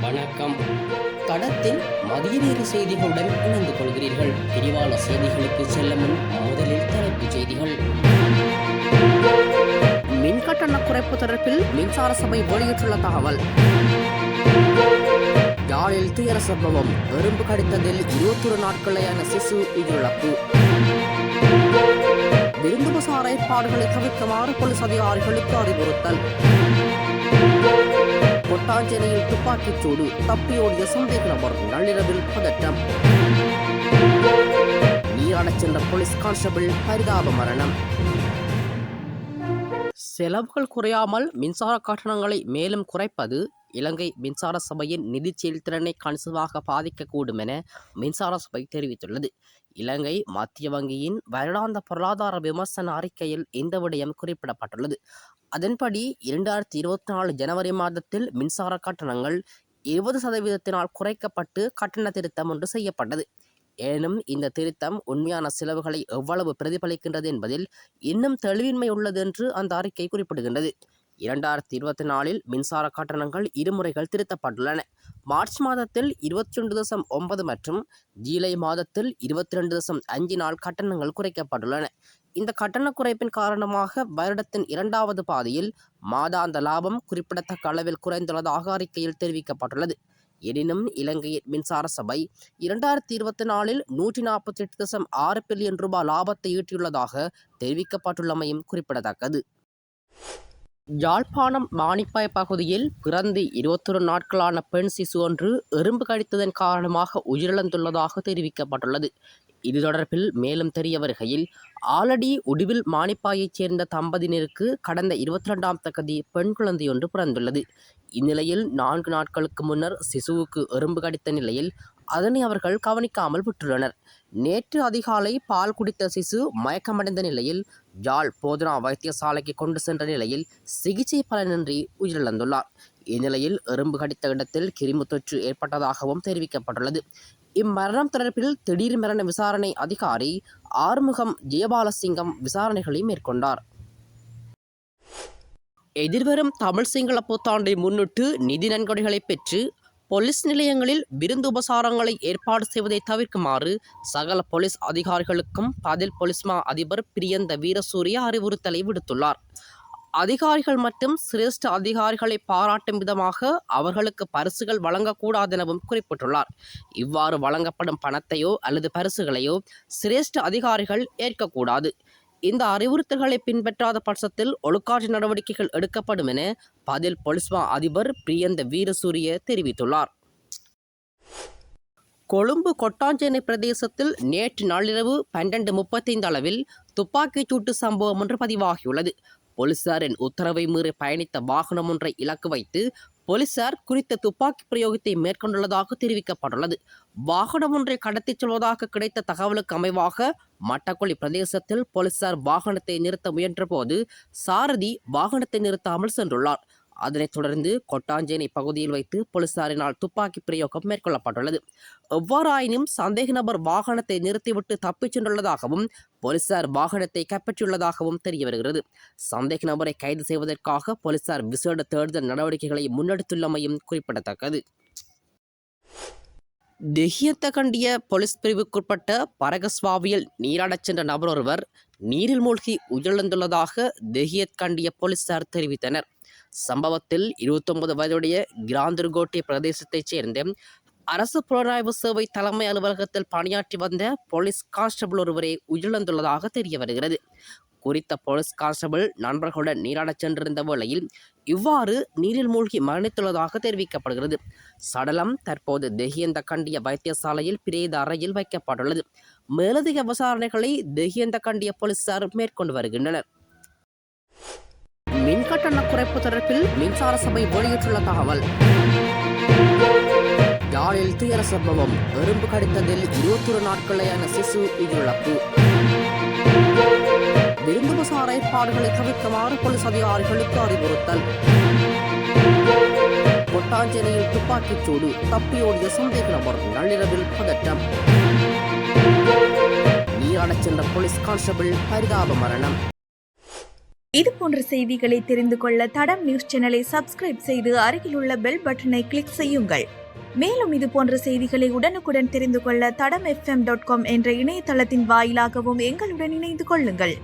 வணக்கம். தடத்தில் மதிய நேர செய்திகளுடன் இணைந்து கொள்கிறீர்கள். விரிவான செய்திகளுக்கு செல்ல முன் முதலில் தலைப்புச் செய்திகள். மின் கட்டண குறைப்பு தொடர்பில் மின்சார சபை வெளியிட்டுள்ள தகவல். யாழில் துயர சம்பவம், எறும்பு கடித்ததில் 21 நாட்களையான சிசு உயிரிழப்பு. விருந்துபசார ஏற்பாடுகளை தவிர்க்குமாறு போலீஸ் அதிகாரிகளுக்கு அறிவுறுத்தல். கொட்டாஞ்சேனையில் துப்பாக்கிச் சூடு, தப்பியோடிய சந்தேக நபர், நள்ளிரவில் பதட்டம். நீராடச் சென்ற போலீஸ் கான்ஸ்டபிள் பரிதாப மரணம். செலவுகள் குறையாமல் மின்சார கட்டணங்களை மேலும் குறைப்பது இலங்கை மின்சார சபையின் நிதி செயல்திறனை கணிசமாக பாதிக்கக்கூடும் என மின்சார சபை தெரிவித்துள்ளது. இலங்கை மத்திய வங்கியின் வருடாந்த பொருளாதார விமர்சன அறிக்கையில் இந்த விடயம் குறிப்பிடப்பட்டுள்ளது. அதன்படி 2024 ஜனவரி மாதத்தில் மின்சார கட்டணங்கள் 20% குறைக்கப்பட்டு கட்டண திருத்தம் ஒன்று செய்யப்பட்டது. எனினும் இந்த திருத்தம் உண்மையான செலவுகளை எவ்வளவு பிரதிபலிக்கின்றது என்பதில் இன்னும் தெளிவின்மை உள்ளது என்று அந்த அறிக்கை குறிப்பிடுகின்றது. 2024 மின்சார கட்டணங்கள் இருமுறைகள் திருத்தப்பட்டுள்ளன. மார்ச் மாதத்தில் 21.9 மற்றும் ஜூலை மாதத்தில் 22.5 நாள் கட்டணங்கள் குறைக்கப்பட்டுள்ளன. இந்த கட்டண குறைப்பின் காரணமாக வருடத்தின் 2வது பாதியில் மாதாந்த லாபம் குறிப்பிடத்தக்க அளவில் குறைந்துள்ளதாக அறிக்கையில் தெரிவிக்கப்பட்டுள்ளது. எனினும் இலங்கையின் மின்சார சபை 2024 148.6 பில்லியன் ரூபாய் லாபத்தை ஈட்டியுள்ளதாக தெரிவிக்கப்பட்டுள்ளமையும் குறிப்பிடத்தக்கது. யாழ்ப்பாணம் மானிப்பாய் பகுதியில் பிறந்து 21 நாட்களான பெண் சிசு ஒன்று எறும்பு கடித்ததன் காரணமாக உயிரிழந்துள்ளதாக தெரிவிக்கப்பட்டுள்ளது. இது தொடர்பில் மேலும் தெரிய வருகையில், ஆலடி உடுவில் மானிப்பாயைச் சேர்ந்த தம்பதியினருக்கு கடந்த 22ஆம் தேதி பெண் குழந்தையொன்று பிறந்துள்ளது. இந்நிலையில் 4 நாட்களுக்கு முன்னர் சிசுவுக்கு எறும்பு கடித்த நிலையில் அதனை அவர்கள் கவனிக்காமல் விட்டுள்ளனர். நேற்று அதிகாலை பால் குடித்த சிசு மயக்கமடைந்த நிலையில் யாழ் போதனா வைத்தியசாலைக்கு கொண்டு சென்ற நிலையில் சிகிச்சை பலனின்றி உயிரிழந்துள்ளார். இந்நிலையில் எறும்பு கடித்த இடத்தில் கிருமி தொற்று ஏற்பட்டதாகவும் தெரிவிக்கப்பட்டுள்ளது. இம்மரணம் தொடர்பில் திடீர் மரண விசாரணை அதிகாரி ஆறுமுகம் ஜெயபாலசிங்கம் விசாரணைகளை மேற்கொண்டார். எதிர்வரும் தமிழ் சிங்கள புத்தாண்டை முன்னிட்டு நிதி நன்கொடைகளை பெற்று போலீஸ் நிலையங்களில் விருந்து உபசாரங்களை ஏற்பாடு செய்வதை தவிர்க்குமாறு சகல போலீஸ் அதிகாரிகளுக்கும் பதில் போலீஸ் மா அதிபர் பிரியந்த வீரசூரிய அறிவுறுத்தலை விடுத்துள்ளார். அதிகாரிகள் மற்றும் சிரேஷ்ட அதிகாரிகளை பாராட்டும் விதமாக அவர்களுக்கு பரிசுகள் வழங்கக்கூடாது எனவும் குறிப்பிட்டுள்ளார். இவ்வாறு வழங்கப்படும் பணத்தையோ அல்லது பரிசுகளையோ சிரேஷ்ட அதிகாரிகள் ஏற்கக்கூடாது. இந்த அறிவுறுத்தல்களை பின்பற்றாத பட்சத்தில் ஒழுக்காற்று நடவடிக்கைகள் எடுக்கப்படும் என பதில் போலீஸ் மா அதிபர் பிரியந்த வீரசூரிய தெரிவித்துள்ளார். கொழும்பு கொட்டாஞ்சேனை பிரதேசத்தில் நேற்று நள்ளிரவு 12:35 அளவில் துப்பாக்கிச் சூட்டு சம்பவம் ஒன்று பதிவாகியுள்ளது. போலீசாரின் உத்தரவை மீறி பயணித்த வாகனம் ஒன்றை இலக்கு வைத்து போலீசார் குறித்த துப்பாக்கி பிரயோகத்தை மேற்கொண்டுள்ளதாக தெரிவிக்கப்பட்டுள்ளது. வாகனம் ஒன்றை கடத்திச் செல்வதாக கிடைத்த தகவலுக்கு அமைவாக மட்டக்களி பிரதேசத்தில் போலீசார் வாகனத்தை நிறுத்த முயன்ற போது சாரதி வாகனத்தை நிறுத்தாமல் சென்றுள்ளார். அதனைத் தொடர்ந்து கொட்டாஞ்சேனை பகுதியில் வைத்து போலீசாரினால் துப்பாக்கி பிரயோகம் மேற்கொள்ளப்பட்டுள்ளது. எவ்வாறாயினும் சந்தேக நபர் வாகனத்தை நிறுத்திவிட்டு தப்பிச் சென்றுள்ளதாகவும் போலீசார் வாகனத்தை கைப்பற்றியுள்ளதாகவும் தெரிய வருகிறது. சந்தேக நபரை கைது செய்வதற்காக போலீசார் விசேட தேடுதல் நடவடிக்கைகளை முன்னெடுத்துள்ளமையும் குறிப்பிடத்தக்கது. தெஹியத்தகண்டிய போலீஸ் பிரிவுக்குட்பட்ட பரகஸ்வாவியில் நீராடச் சென்ற நபர் ஒருவர் நீரில் மூழ்கி உயிரிழந்துள்ளதாக தெஹியத்கண்டிய போலீசார் தெரிவித்தனர். சம்பவத்தில் 29 வயதுடைய கிராந்துர்கோட்டை பிரதேசத்தைச் சேர்ந்த அரசு புலனாய்வு சேவை தலைமை அலுவலகத்தில் பணியாற்றி வந்த போலீஸ் கான்ஸ்டபிள் ஒருவரே உயிரிழந்துள்ளதாக தெரிய வருகிறது. குறித்த போலீஸ் கான்ஸ்டபிள் நண்பர்களுடன் நீராடச் சென்றிருந்த வேளையில் இவ்வாறு நீரில் மூழ்கி மரணித்துள்ளதாக தெரிவிக்கப்படுகிறது. சடலம் தற்போது தெஹியந்தகண்டிய வைத்தியசாலையில் பிரேத அறையில் வைக்கப்பட்டுள்ளது. மேலதிக விசாரணைகளை தெஹியந்தகண்டிய போலீசார் மேற்கொண்டு வருகின்றனர். மின் கட்டண குறைப்பு தொடர்பில் மின்சார சபை வெளியிட்டுள்ள தகவல். யாழில் துயர சம்பவம், எறும்பு கடித்ததில் 21 நாட்களையான சிசு உயிரிழப்பு. விருந்துபசார ஏற்பாடுகளை தவிர்க்குமாறு போலீஸ் அதிகாரிகளுக்கு அறிவுறுத்தல். கொட்டாஞ்சேனையில் துப்பாக்கிச் சூடு, தப்பியோடிய சந்தேக நபர், நள்ளிரவில் பதட்டம். நீராடச் சென்ற போலீஸ் கான்ஸ்டபிள் பரிதாப மரணம். இது போன்ற செய்திகளை தெரிந்து கொள்ள தடம் நியூஸ் சேனலை சப்ஸ்கிரைப் செய்து அருகில் உள்ள பெல் பட்டனை கிளிக் செய்யுங்கள். மேலும் இது போன்ற செய்திகளை உடனுக்குடன் தெரிந்து கொள்ள தடம் FM.com என்ற இணையதளத்தின் வாயிலாகவும் எங்களுடன் இணைந்து கொள்ளுங்கள்.